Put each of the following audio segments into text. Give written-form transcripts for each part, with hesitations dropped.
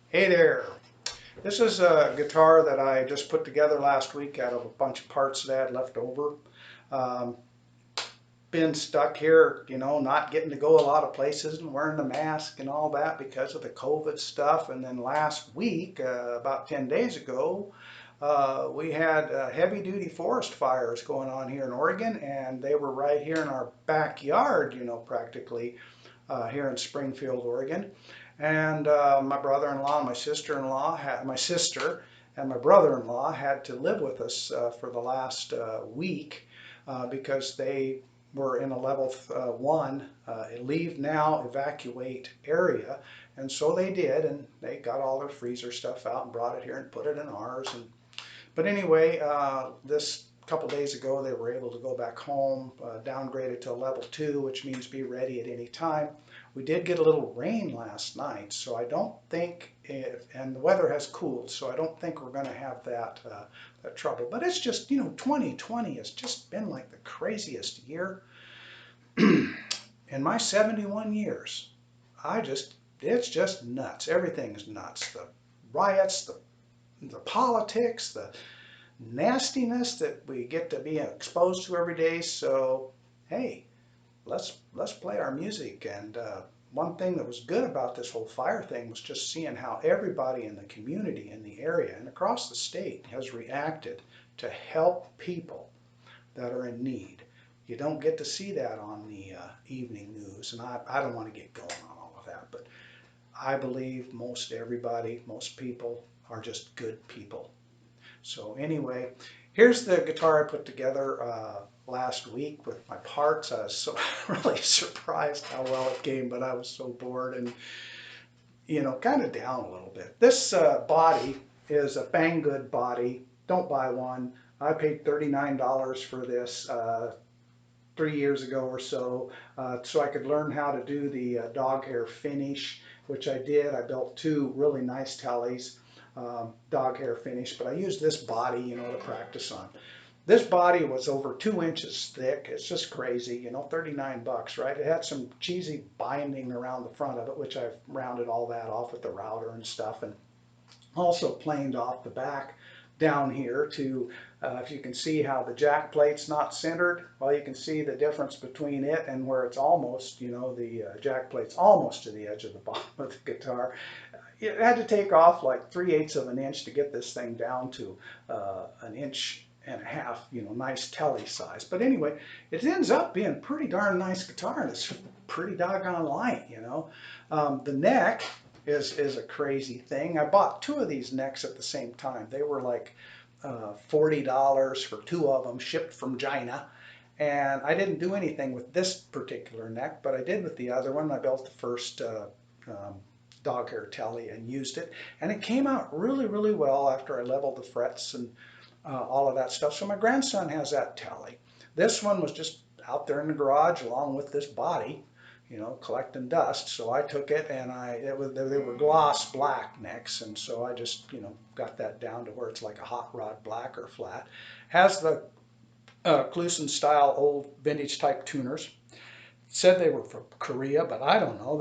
Hey there. This is a guitar that I just put together last week out of a bunch of parts that I had left over. Um, been stuck here, not getting to go a lot of places and wearing the mask and all that because of the COVID stuff. And then last week, about 10 days ago, we had heavy duty forest fires going on here in Oregon, and they were right here in our backyard, practically here in Springfield, Oregon. And my brother-in-law and my sister and my brother-in-law had to live with us for the last week because they were in a level 1 leave now, evacuate area. And so they did, and they got all their freezer stuff out and brought it here and put it in ours. But anyway, this couple days ago, they were able to go back home, downgraded to a level 2, which means be ready at any time. We did get a little rain last night, so I don't think, and the weather has cooled, so I don't think we're going to have that trouble. But it's just, 2020 has just been like the craziest year. In my 71 years, it's just nuts. Everything's nuts. The riots, the politics, the nastiness that we get to be exposed to every day. So, hey, let's play our music. And one thing that was good about this whole fire thing was just seeing how everybody in the community, in the area, and across the state has reacted to help people that are in need. You don't get to see that on the evening news, and I don't want to get going on all of that, but I believe most everybody, most people are just good people. So anyway, here's the guitar I put together last week with my parts. I was so really surprised how well it came, but I was so bored and kind of down a little bit. This body is a Banggood body. Don't buy one. I paid $39 for this 3 years ago or so I could learn how to do the dog hair finish, which I did. I built two really nice tellies, dog hair finish, but I used this body, to practice on. This body was over 2 inches thick. It's just crazy, 39 bucks, right? It had some cheesy binding around the front of it, which I've rounded all that off with the router and stuff, and also planed off the back down here to, if you can see how the jack plate's not centered, well, you can see the difference between it and where it's almost, the jack plate's almost to the edge of the bottom of the guitar. It had to take off like 3/8 of an inch to get this thing down to 1.5 inches, nice telly size. But anyway, it ends up being a pretty darn nice guitar, and it's pretty doggone light. The neck is a crazy thing. I bought two of these necks at the same time. They were like $40 for two of them, shipped from China. And I didn't do anything with this particular neck, but I did with the other one. I built the first dog hair telly and used it, and it came out really, really well after I leveled the frets and all of that stuff. So my grandson has that telly. This one was just out there in the garage along with this body, collecting dust. So I took it, and they were gloss black necks, and so I just got that down to where it's like a hot rod black or flat. Has the Kluson style old vintage type tuners. Said they were from Korea, but I don't know.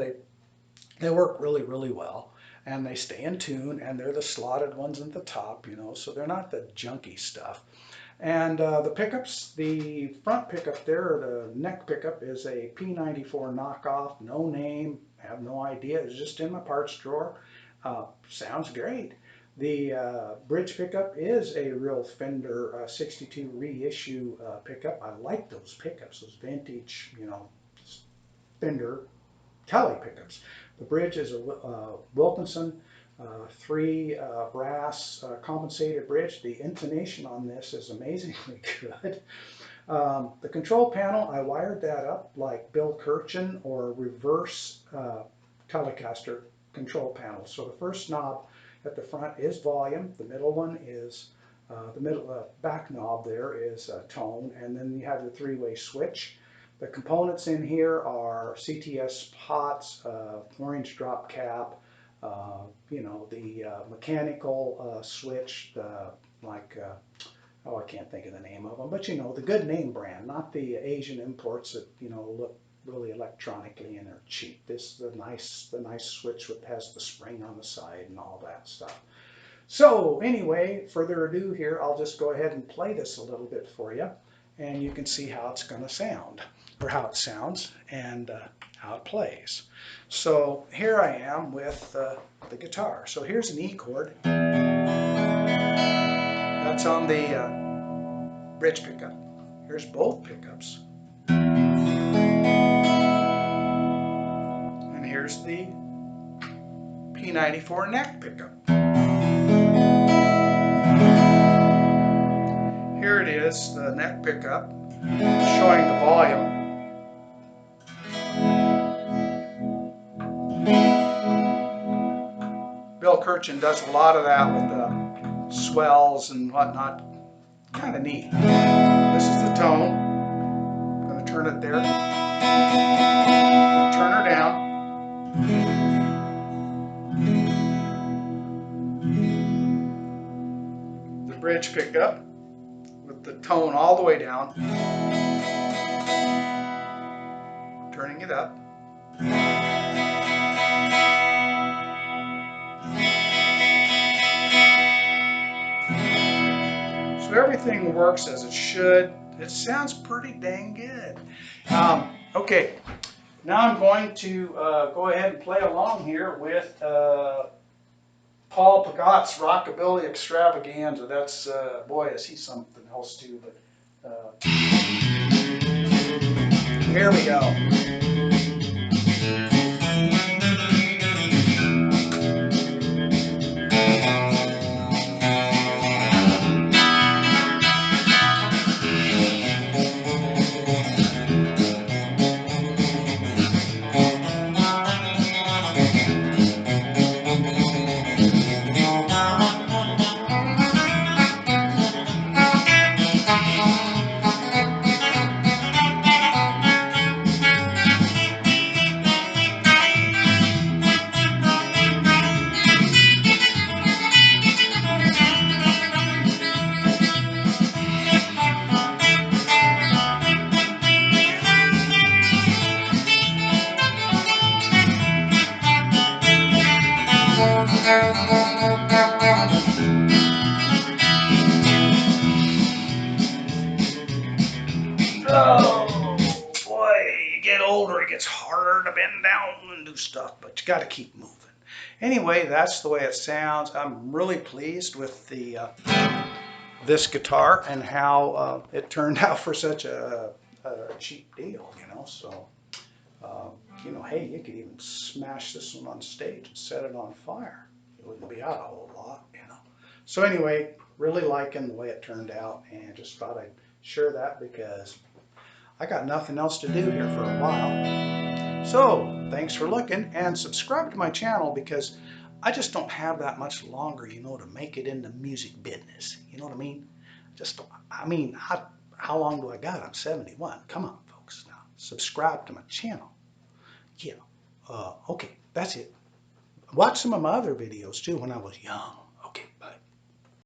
They work really, really well, and they stay in tune, and they're the slotted ones at the top, so they're not the junky stuff. And the pickups, the front pickup there, or the neck pickup, is a P94 knockoff, no name, have no idea, it's just in my parts drawer. Sounds great. The bridge pickup is a real Fender 62 reissue pickup. I like those pickups, those vintage, Fender Tele pickups. The bridge is a Wilkinson 3 brass compensated bridge. The intonation on this is amazingly good. The control panel, I wired that up like Bill Kirchen or reverse Telecaster control panel. So the first knob at the front is volume. The middle one is the back knob there is tone, and then you have the three-way switch. The components in here are CTS pots, orange drop cap, the mechanical switch, I can't think of the name of them, but the good name brand, not the Asian imports that look really electronically and they're cheap. This is the nice switch that has the spring on the side and all that stuff. So anyway, further ado here, I'll just go ahead and play this a little bit for you, and you can see how it's going to sound, or how it sounds, and how it plays. So here I am with the guitar. So here's an E chord. That's on the bridge pickup. Here's both pickups. And here's the P94 neck pickup. Here it is, the neck pickup, showing the volume. Bill Kirchen does a lot of that with the swells and whatnot. Kind of neat. This is the tone. I'm going to turn it there. Turn her down. The bridge pickup with the tone all the way down. Turning it up. So everything works as it should. It sounds pretty dang good. Okay, now I'm going to go ahead and play along here with Paul Pagot's Rockabilly Extravaganza. That's, boy, is he something else too, but here we go. Oh boy, you get older, it gets harder to bend down and do stuff, but you got to keep moving. Anyway, that's the way it sounds. I'm really pleased with the this guitar and how it turned out for such a cheap deal, you know. So, you know, hey, you could even smash this one on stage and set it on fire. It wouldn't be out a whole lot, you know. So anyway, really liking the way it turned out, and just thought I'd share that because I got nothing else to do here for a while. So thanks for looking, and subscribe to my channel because I just don't have that much longer, you know, to make it in the music business. You know what I mean? How long do I got? I'm 71. Come on, folks. Now, subscribe to my channel. Yeah. Okay, that's it. Watch some of my other videos too when I was young.